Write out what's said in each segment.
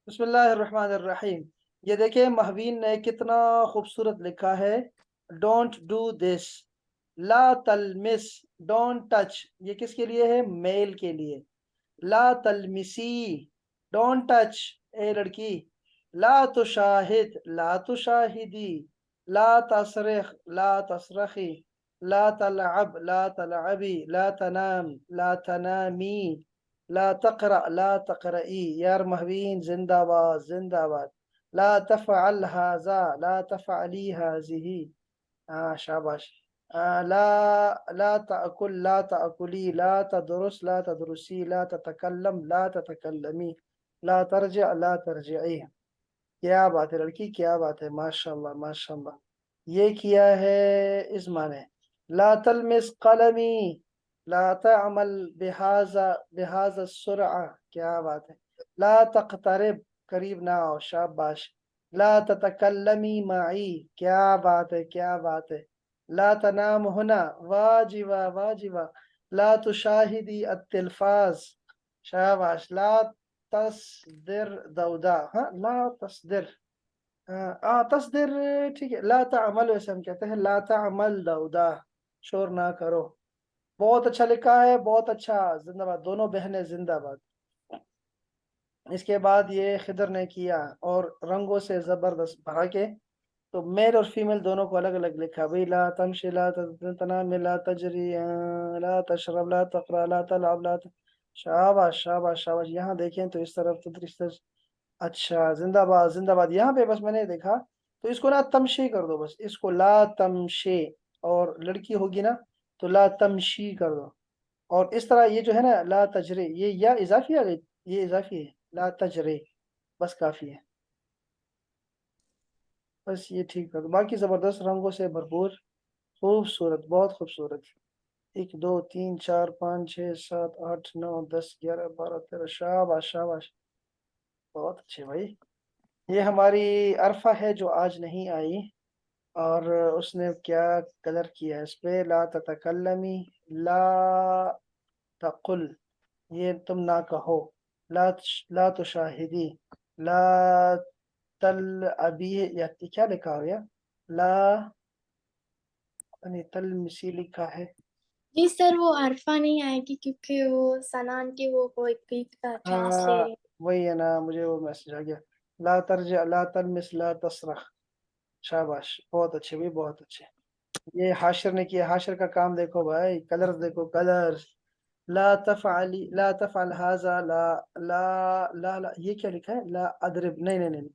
बिस्मिल्लाहिर्रहमानिर्रहीम। ये देखिए महवीन ने कितना खूबसूरत लिखा है। डोंट डू दिस, ला तलमिस, डोंट टच। ये किसके लिए है? मेल के लिए। ला तलमिसी, डोंट टच, ए लड़की। ला तुशाहिद, ला तुशाहिदी। ला तसरिख, ला तसरखी। ला तलअब, ला तलअबी। ला तनाम, ला तनामी। ला तक़रा, ला तक़रई। यार महवीन जिंदाबाद जिंदाबाद। ला तफ़अल हाज़ा, ला तफ़अली हाज़िही। हाँ शाबाश। ला ला तअकुल, ला तअकुली। ला तदरुस, ला तदरुसी। ला ततकल्लम, ला ततकल्लमी। ला तरजिअ, ला तरजिई। क्या बात है लड़की, क्या बात है, माशाल्लाह माशाल्लाह। ये किया है इस्मा ने। ला तलमिस कलमी, ला तअमल बिहाजा, बिहाजा सुरआ। क्या बात है। ला तक़तरिब, करीब ना आओ, शाबाश। ला ततकल्लमी माई। क्या बात है, क्या बात है। ला तनाम हुना, वाजिबा वाजिबा। ला तुशाहिदी अत्तिलफाज। शाबाश। ला तस्दिर दौदा, हाँ ला तस्दिर। तस्दिर ठीक है। ला तामल वैसे हम कहते हैं, ला तामल दौदा, शोर ना करो। बहुत अच्छा लिखा है, बहुत अच्छा, जिंदाबाद दोनों बहनें जिंदाबाद। इसके बाद ये खिदर ने किया और रंगों से जबरदस्त भरा के, तो मेल और फीमेल दोनों को अलग अलग लिखा भाई। ला तमशी, ला तनाम, ला तजरी, ला तशरब, ला तकरा, ला तलब, शाबाश शाबाश शाबाश। यहाँ देखें तो इस तरफ तो अच्छा जिंदाबाद जिंदाबाद। यहाँ पे बस मैंने देखा, तो इसको ना तमशी कर दो, बस इसको ला तमशे। और लड़की होगी ना, तो ला तमशी कर दो। और इस तरह ये जो है ना ला तजरे, ये या इजाफी आ गई, ये इजाफी है। ला तजरे, बस काफी है। बस ये ठीक कर दो, बाकी जबरदस्त रंगों से भरपूर, खूबसूरत, बहुत खूबसूरत। एक दो तीन चार पाँच छः सात आठ नौ 10 11 12 13, शाबाश शाबाश, बहुत अच्छे भाई। ये हमारी अरफा है जो आज नहीं आई, और उसने क्या कलर किया है इस पे। ला ततकल्लमी, ला तकुल, ये तुम ना कहो। ला ला तुशाहिदी, ला तल अभी, या क्या लिखा हो गया। ला, नहीं तल मिसी लिखा है। जी सर, वो अरफा नहीं आएगी क्योंकि वो सनान की वो कोई कोई का चांस ले हाँ रही वही है ना, मुझे वो मैसेज आ गया। ला तरज, ला तलमिस, ला तसरख। शाबाश, बहुत अच्छे भाई, बहुत अच्छे। ये हाशिर ने किया, हाशिर का काम देखो भाई, कलर्स देखो, कलर्स। ला तफ़अली, ला तफ़अल हाज़ा, ला ला ला, ये क्या लिखा है? ला अदरिब, नहीं नहीं नहीं,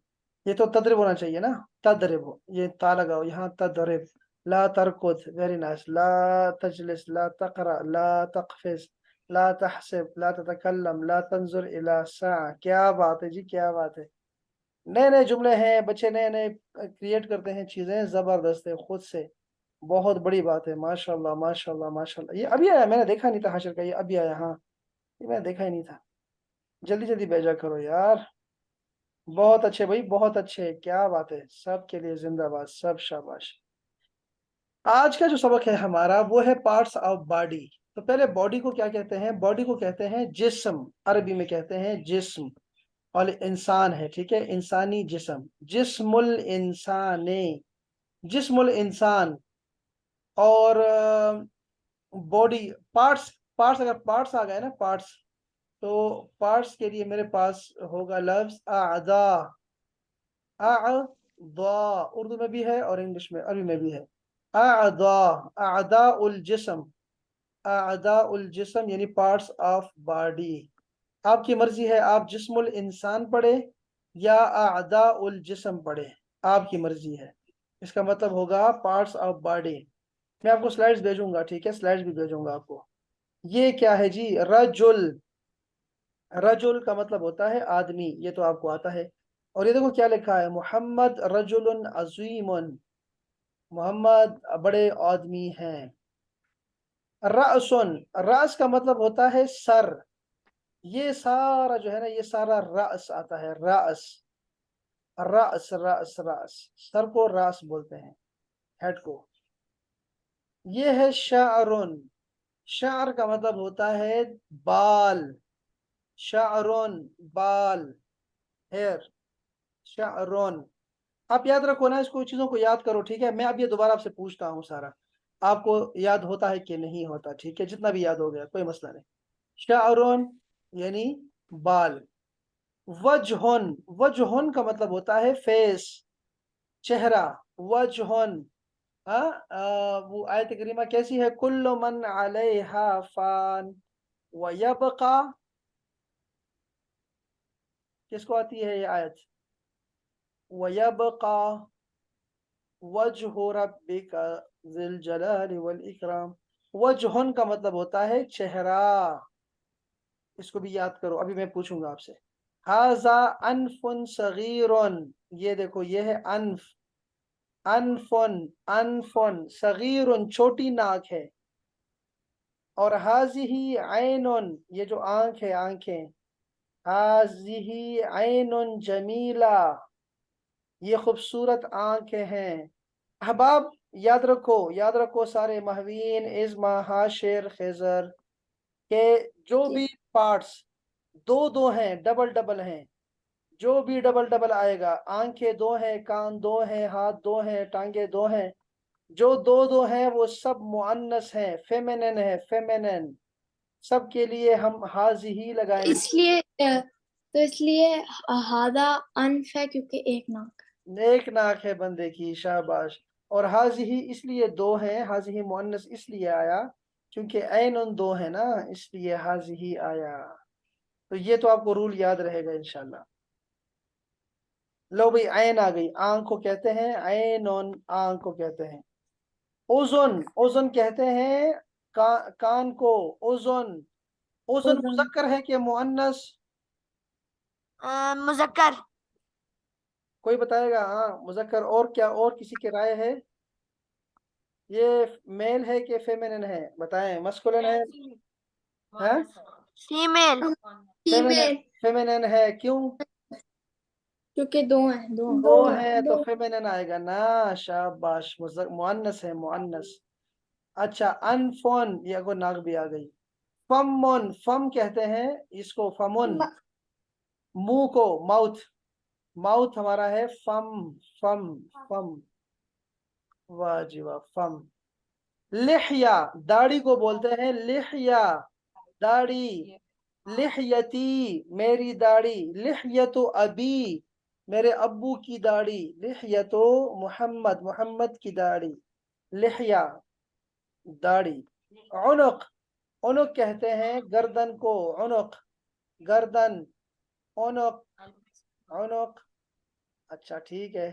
ये तो तदरिब होना चाहिए ना। तदरिब हो, ये ता लगाओ यहाँ, तदरिब। ला तरकुद, वेरी नाइस। ला तजलिस, ला तक़रा, ला तक़फ़िज़। ला तहसिब, ला ततकल्लम, ला तंजुर इला साअ। क्या बात है जी, क्या बात है। नए नए जुमले हैं, बच्चे नए नए क्रिएट करते हैं चीजें, जबरदस्त है खुद से। बहुत बड़ी बात है, माशाल्लाह माशाल्लाह माशाल्लाह। ये अभी आया, मैंने देखा नहीं था हाशिर का, ये अभी आया, हाँ ये मैंने देखा ही नहीं था। जल्दी जल्दी भेजा करो यार। बहुत अच्छे भाई, बहुत अच्छे, क्या बात है, सब के लिए जिंदाबाद, सब शाबाश। आज का जो सबक है हमारा वो है पार्ट्स ऑफ बॉडी। तो पहले बॉडी को क्या कहते हैं? बॉडी को कहते हैं जिस्म, अरबी में कहते हैं जिस्म। और इंसान है, ठीक है, इंसानी जिस्म, जिस्मुल इंसाने, जिस्मुल इंसान। और बॉडी, पार्ट्स, पार्ट्स अगर पार्ट्स आ गए ना, पार्ट्स, तो पार्ट्स के लिए मेरे पास होगा लफ्ज आदा। आदा, उर्दू में भी है और इंग्लिश में, अरबी में भी है। आदा, आदा उल जिस्म, आदा उल जिस्म यानी पार्ट्स ऑफ बॉडी। आपकी मर्जी है, आप जिस्मुल इंसान पढ़े या आदा उल जिस्म पढ़े, आपकी मर्जी है। इसका मतलब होगा पार्ट्स ऑफ बॉडी। मैं आपको स्लाइड्स भेजूंगा, ठीक है, स्लाइड्स भी भेजूंगा आपको। ये क्या है जी? रजुल, रजुल का मतलब होता है आदमी, ये तो आपको आता है। और ये देखो क्या लिखा है, मोहम्मद रजुलन अजीमुन, मोहम्मद बड़े आदमी हैं। रअसुन, रअस का मतलब होता है सर। ये सारा जो है ना, ये सारा रअस आता है, रअस, रअस रअस रअस, सर को रअस बोलते हैं, हेड को। ये है शाअरुन, शा'r का मतलब होता है बाल, शाअरुन बाल। Hair, Sharon. आप याद रखो ना, इसको चीजों को याद करो, ठीक है। मैं अब ये दोबारा आपसे पूछता हूँ सारा, आपको याद होता है कि नहीं होता, ठीक है। जितना भी याद हो गया कोई मसला नहीं। शारोन यानी बाल। वजहुन, वजहुन का मतलब होता है फेस, चेहरा। वजहुन। वो आयत करीमा कैसी है? कुल्लु मन अलैहा फान व यबका, किसको आती है ये आयत? व यबका वजहु रब्बिका ज़िल जलाली वल इकराम। वजहुन का मतलब होता है चेहरा, इसको भी याद करो। अभी मैं पूछूंगा आपसे। हाजा अनफुन सगीरुन, ये देखो ये है अनफ। अनफुन, अनफुन सगीरुन छोटी नाक है। और हाजिही ऐनुन, ये जो आंख है, आंखें। हाजिही ऐनुन जमीला, ये खूबसूरत आंखें हैं। अहबाब याद रखो, याद रखो सारे महवीन, इज़्मा, हाशिर, खिज़र के जो जी। भी पार्ट्स दो दो हैं, डबल डबल हैं। जो भी डबल डबल आएगा, आंखें दो हैं, कान दो हैं, हाथ दो हैं, टांगे दो हैं, जो दो दो हैं वो सब मुअन्नस हैं, फेमिनिन है, फेमिनिन। सब के लिए हम हाजी ही लगाएंगे। इसलिए हादा अनफ है क्योंकि एक नाक। नेक नाक है बंदे की, शाबाश। और हाजी ही इसलिए दो हैं, हाजी ही मुअन्नस इसलिए आया क्योंकि ऐन उन दो है ना, इसलिए हाजी ही आया। तो ये तो आपको रूल याद रहेगा इंशाल्लाह। लो भाई, ऐन आ गई, आंख को कहते हैं ऐन, आंख को कहते हैं। ओजोन, ओजोन कहते हैं कान को। Ozone, ozone ozone. मुजक्कर है कि मुअन्नस? मुजक्कर। कोई बताएगा? हाँ मुजक्कर। और क्या, और किसी की राय है? ये मेल है कि फेमिनिन है? बताएं, मस्कुलिन है? हैं? फीमेल। फेमिनिन, फीमेल, फेमिनिन है, क्यों? क्योंकि दो हैं, दो है तो फेमिनिन आएगा ना, शाबाश। मुअन्नस है, मुअन्नस। अच्छा, अनफोन, ये को नाक भी आ गई। फमुन, फम कहते हैं इसको, फमुन मुंह को, माउथ। माउथ हमारा है फम, फम, फम। वाह जी वाह, फम। लिहया, दाढ़ी को बोलते हैं लिहया, दाढ़ी। लिहयती, मेरी दाढ़ी। लिहयतु अबी, मेरे अब्बू की दाढ़ी। लिहयतु मोहम्मद, मोहम्मद की दाढ़ी। लिहया, दाढ़ी। उनुक, उनुक कहते हैं गर्दन को, उनुक, गर्दन। उनुक, उनुक। अच्छा ठीक है।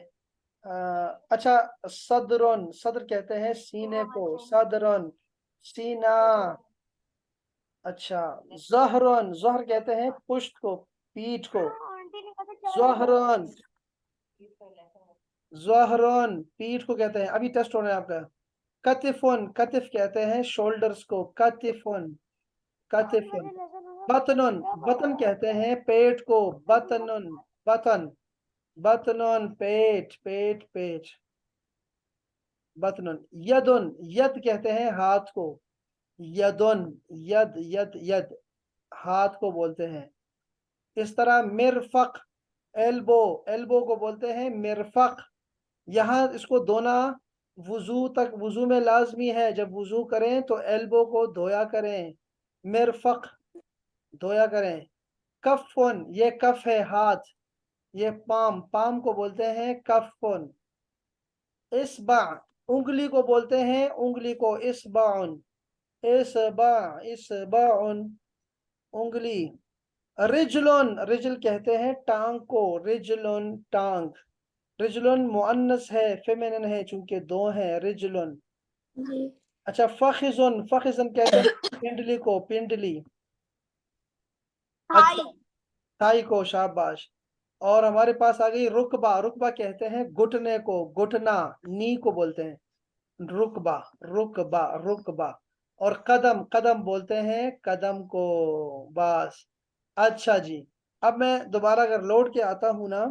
अच्छा, सदरुन, सदर कहते हैं सीने को, सदरुन, सीना। अच्छा, जहरन, जहर कहते हैं पुष्ट को, पीठ को। जहरन, जहरन पीठ को कहते हैं। अभी टेस्ट होना है आपका। कतिफुन, कतिफ कहते हैं शोल्डर्स को, कतिफुन, कतिफुन। बतनुन, बतन कहते हैं पेट को, बतनुन, बतन, बतनुन पेट, पेट, पेट, बतनुन। यदुन, यद कहते हैं हाथ को, यदुन, यद, यद, यद, हाथ को बोलते हैं। इस तरह मिरफक, एल्बो, एल्बो को बोलते हैं मिरफक। यहाँ इसको धोना वुजू तक, वुजू में लाजमी है, जब वुजू करें तो एल्बो को धोया करें, मिरफक धोया करें। कफुन, ये कफ है हाथ, ये पाम, पाम को बोलते हैं कफुन। इस्बा, उंगली को बोलते हैं, उंगली को इस्बाउन, इस्बा, इस्बाउन, उंगली। रिजलुन, रिजल कहते हैं टांग को, रिजलुन, टांग। रिजलुन मुअन्नस है, फेमिनिन है चूंकि दो हैं, रिजलुन। जी। अच्छा, फखिजुन, फखिजुन कहते हैं पिंडली को, पिंडली। थाई। अच्छा, थाई को, शाबाश। और हमारे पास आ गई रुकबा, रुकबा कहते हैं घुटने को, घुटना, नी को बोलते हैं रुकबा, रुकबा, रुकबा। और कदम, कदम बोलते हैं कदम को, बस। अच्छा जी, अब मैं दोबारा अगर लौट के आता हूं ना,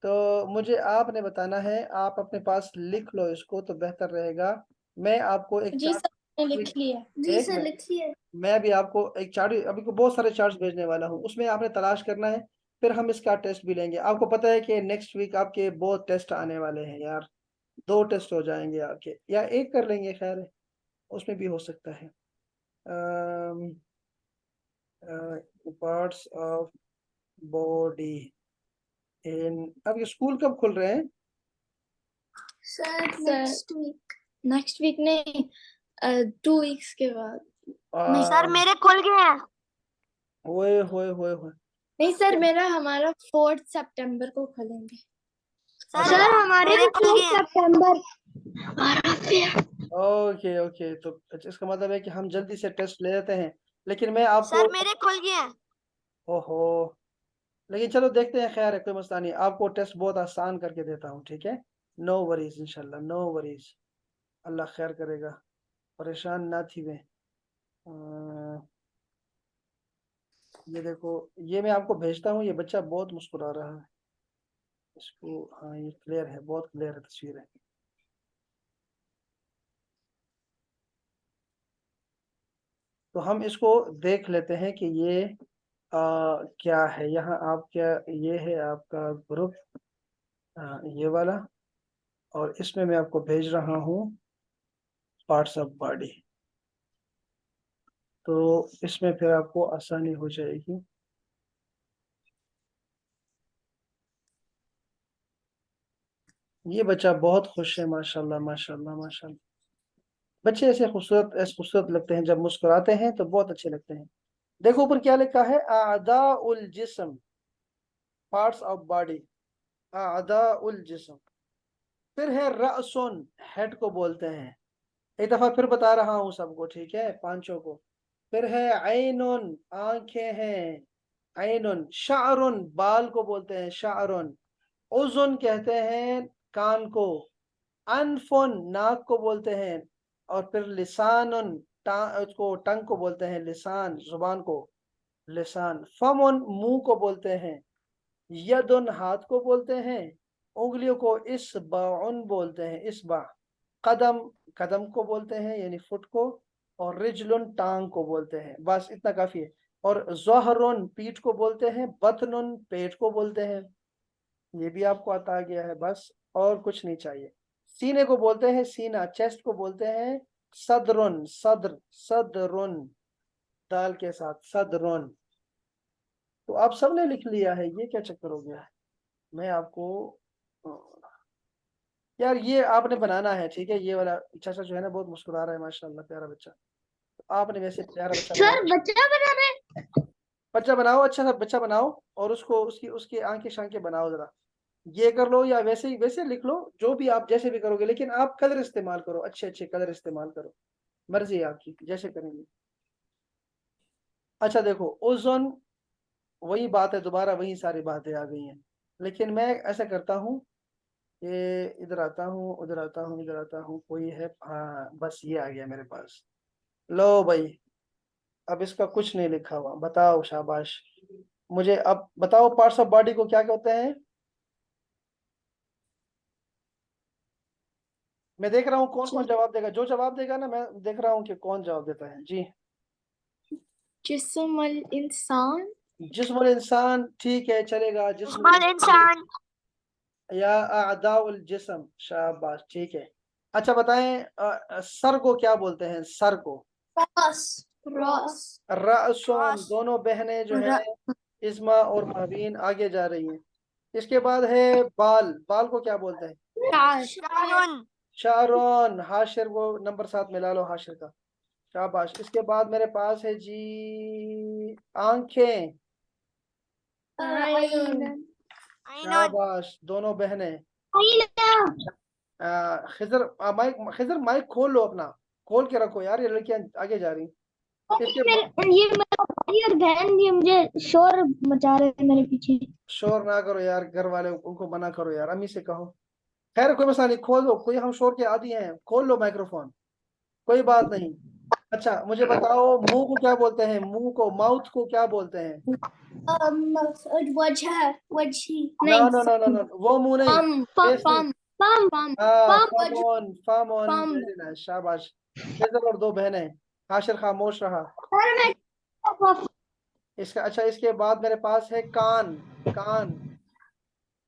तो मुझे आपने बताना है, आप अपने पास लिख लो इसको तो बेहतर रहेगा। मैं आपको एक जी चार्ट, सर, मैंने लिख लिया। जी एक सर, मिनट, लिखिए। मैं भी आपको एक चार्ट, अभी को बहुत सारे चार्ट्स भेजने वाला हूँ, उसमें आपने तलाश करना है फिर हम इसका टेस्ट भी लेंगे। आपको पता है कि नेक्स्ट वीक आपके बहुत टेस्ट आने वाले हैं यार, 2 टेस्ट हो जाएंगे आपके, या एक कर लेंगे, खैर है, उसमें भी हो सकता है। पार्ट्स ऑफ बॉडी इन, अब ये स्कूल कब खुल रहे हैं? सर नेक्स्ट वीक नहीं, 2 वीक्स के बाद। सर मेरे खुल गए हैं। ओए होए होए होए। नहीं सर, हमारा 4 सितंबर को खुलेंगे। सर हमारे भी खुल गए हैं। सितंबर। ओके ओके, तो इसका मतलब है कि हम जल्दी से टेस्ट ले लेते हैं, लेकिन मैं आपको, सर मेरे खुल गए हैं। ओहो, लेकिन चलो देखते हैं, खैर है, कोई मसला नहीं, आपको टेस्ट बहुत आसान करके देता हूँ, ठीक है, नो वरीज, इंशाल्लाह नो वरीज, अल्लाह खैर करेगा, परेशान ना थी वे। ये देखो, ये मैं आपको भेजता हूँ, ये बच्चा बहुत मुस्कुरा रहा है, इसको, हाँ ये क्लियर है, बहुत क्लियर है, तस्वीर है। तो हम इसको देख लेते हैं कि ये क्या है यहाँ, आप क्या, ये है आपका ग्रुप, ये वाला, और इसमें मैं आपको भेज रहा हूँ पार्ट्स ऑफ बॉडी, तो इसमें फिर आपको आसानी हो जाएगी। ये बच्चा बहुत खुश है, माशाल्लाह माशाल्लाह माशाल्लाह। बच्चे ऐसे खूबसूरत लगते हैं, जब मुस्कुराते हैं तो बहुत अच्छे लगते हैं। देखो ऊपर क्या लिखा है, आदा उल जिस्म, पार्ट्स ऑफ बॉडी, आदा उल जिस्म। फिर है रअसुन, हेड को बोलते हैं, एक दफा फिर बता रहा हूँ सबको, ठीक है, पांचों को। फिर है ऐनुन, आंखें हैं, ऐनुन। शारुन, बाल को बोलते हैं शारुन। उजुन कहते हैं कान को। अनफुन, नाक को बोलते हैं। और फिर लिसानुन, उसको टंग को बोलते हैं लिसान, जुबान को लिसान। फमुन, मुंह को बोलते हैं। यदुन, हाथ को बोलते हैं। उंगलियों को इसबाउन बोलते हैं, इसबा। कदम, कदम को बोलते हैं यानी फुट को। और रिजलुन, टांग को बोलते हैं, बस इतना काफी है। और ज़हरुन, पीठ को बोलते हैं। बतनुन, पेट को बोलते हैं, ये भी आपको आता गया है, बस और कुछ नहीं चाहिए। सीने को बोलते हैं सीना, चेस्ट को बोलते हैं सदरुन, सद्र, सदरुन, दाल के साथ सदरुन। तो आप सबने लिख लिया है, ये क्या चक्कर हो गया है? मैं आपको, यार ये आपने बनाना है, ठीक है, ये वाला चाचा जो है ना बहुत मुस्कुरा रहा है, माशाल्लाह प्यारा बच्चा। तो आपने वैसे प्यारा बच्चा सर बनाया, बच्चा बना रहे। बच्चा बनाओ, अच्छा सा बच्चा बनाओ, और उसको उसकी उसकी आंखें शांखें बनाओ जरा, ये कर लो, या वैसे ही वैसे लिख लो, जो भी आप जैसे भी करोगे, लेकिन आप कलर इस्तेमाल करो, अच्छे अच्छे कलर इस्तेमाल करो, मर्जी है आपकी, जैसे करेंगे। अच्छा देखो, ओजोन, वही बात है, दोबारा वही सारी बातें आ गई हैं, लेकिन मैं ऐसा करता हूँ कि इधर आता हूँ, उधर आता हूँ, इधर आता हूँ, कोई है, हाँ बस ये आ गया मेरे पास। लो भाई, अब इसका कुछ नहीं लिखा हुआ, बताओ, शाबाश। मुझे अब बताओ, पार्ट्स ऑफ बॉडी को क्या कहते हैं? मैं देख रहा हूँ कौन कौन जवाब देगा, जो जवाब देगा ना, मैं देख रहा हूँ कि कौन जवाब देता है जी। जिस्म अल इंसान। जिस्मुल इंसान, ठीक है, चलेगा, जिस्मुल इंसान। या अअदाउल जिस्म, शाबाश, ठीक है। अच्छा बताएं, सर को क्या बोलते हैं, सर को? रस, रस, रअसुन, रॉस। दोनों बहनें जो है इस्मा और महबीन आगे जा रही हैं। इसके बाद है बाल, बाल को क्या बोलते हैं? शारुन। शारोन, हाशिर वो नंबर 7 मिला लो, हाशिर का, शाबाश। इसके बाद मेरे पास है जी आंखें, आइनुन। शाबाश, दोनों बहनें। खिजर, खिजर माइक खोल लो अपना, खोल के रखो यार, ये लड़कियां आगे जा रही। इसके बाद, ये मेरा भाई और बहन, ये मुझे शोर मचा रहे हैं मेरे पीछे। शोर ना करो यार, घर वाले उनको मना करो यार, अम्मी से कहो। खैर कोई मसला नहीं, खोल लो, कोई हम शोर के आदी हैं, खोल लो माइक्रोफोन, कोई बात नहीं। अच्छा मुझे बताओ, मुंह को क्या बोलते हैं, मुंह को, माउथ को क्या बोलते हैं? वजह, वजी, नो नहीं, नो नो नो नो, वो मुंह नहीं, फेस नहीं। पम, पम, वजह, फामोन, फामोन, पम। वेरी नाइस, शाबाश। खिजर और दो बहनें, हाशिर खामोश रहा। इसका अच्छा, इसके बाद मेरे पास है कान। कान।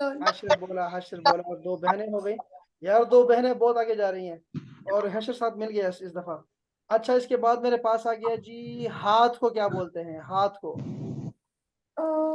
हशर बोला, हशर बोला, और दो बहनें हो गई यार, दो बहनें बहुत आगे जा रही हैं, और हशर साथ मिल गया इस दफा। अच्छा, इसके बाद मेरे पास आ गया जी, हाथ को क्या बोलते हैं? हाथ को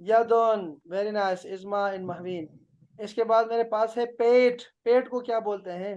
यदुन। वेरी नाइस इस्मा इन महवीन। इसके बाद मेरे पास है पेट। पेट को क्या बोलते हैं?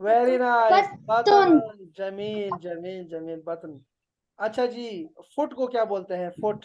वेरी नाइस बतन। बतन। जमील जमील जमील, बतन। अच्छा जी, फुट को क्या बोलते हैं? फुट।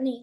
नहीं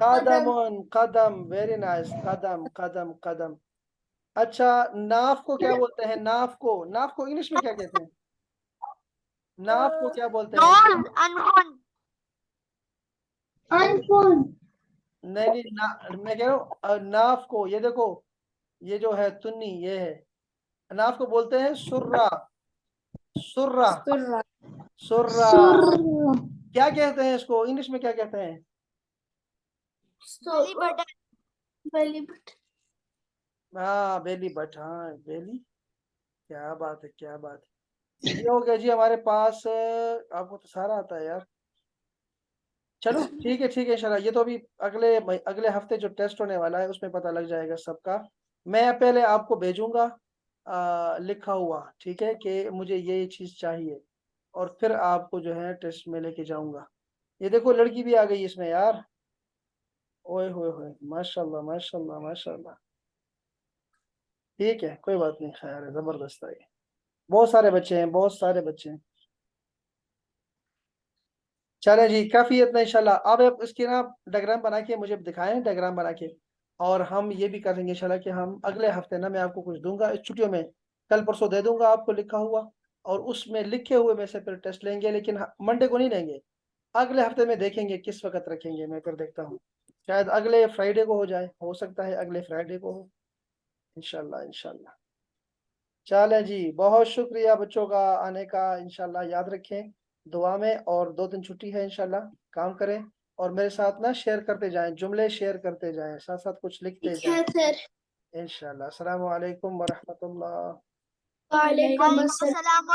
कदमुन, कदम। वेरी नाइस, कदम कदम कदम। अच्छा, नाफ को क्या बोलते हैं? नाफ को, नाफ को इंग्लिश में क्या कहते हैं? नाफ को क्या बोलते हैं? नोज अनहोन अनफोन नहीं नहीं मैं कह रहा हूँ नाफ को, ये देखो, ये जो है तुन्नी, ये है, नाफ को बोलते हैं सुर्रा। सुर्रा। सुर्रा सुर्रा। सुर्रा क्या कहते हैं इसको इंग्लिश में, क्या कहते हैं? Belly button belly button. हाँ, बेली बट, हाँ बेली। क्या बात है, क्या बात है। ये हो गया जी हमारे पास। आपको तो सारा आता है यार। चलो ठीक है, ठीक है इंशाल्लाह। ये तो अभी अगले हफ्ते जो टेस्ट होने वाला है उसमें पता लग जाएगा सबका। मैं पहले आपको भेजूंगा लिखा हुआ, ठीक है, कि मुझे ये चीज़ चाहिए, और फिर आपको जो है टेस्ट में लेके जाऊंगा। ये देखो, लड़की भी आ गई इसमें यार। ओए होए होए, माशाल्लाह माशाल्लाह माशाल्लाह। ठीक है, कोई बात नहीं, खैर है, जबरदस्त है ये। बहुत सारे बच्चे हैं, बहुत सारे बच्चे हैं। चले जी, काफी है इतना इंशाल्लाह। अब आप इसकी ना डायग्राम बना के मुझे दिखाएं, डायग्राम बना के। और हम ये भी करेंगे इंशाल्लाह कि हम अगले हफ्ते ना, मैं आपको कुछ दूंगा इस छुट्टियों में, कल परसों दे दूंगा आपको लिखा हुआ, और उसमें लिखे हुए में से फिर टेस्ट लेंगे, लेकिन मंडे को नहीं लेंगे। अगले हफ्ते में देखेंगे किस वक्त रखेंगे, मैं फिर देखता हूँ। शायद अगले फ्राइडे को हो जाए, हो सकता है अगले फ्राइडे को हो, इंशाल्लाह इंशाल्लाह। चलें जी, बहुत शुक्रिया बच्चों का आने का, इंशाल्लाह याद रखें दुआ में, और 2 दिन छुट्टी है इंशाल्लाह, काम करें, और मेरे साथ ना शेयर करते जाएं, जुमले शेयर करते जाएं, साथ साथ कुछ लिखते जाएं इंशाल्लाह। अस्सलामु अलैकुम व रहमतुल्लाह। वालेकुम वालेकुम अस्सलाम। अस्सलाम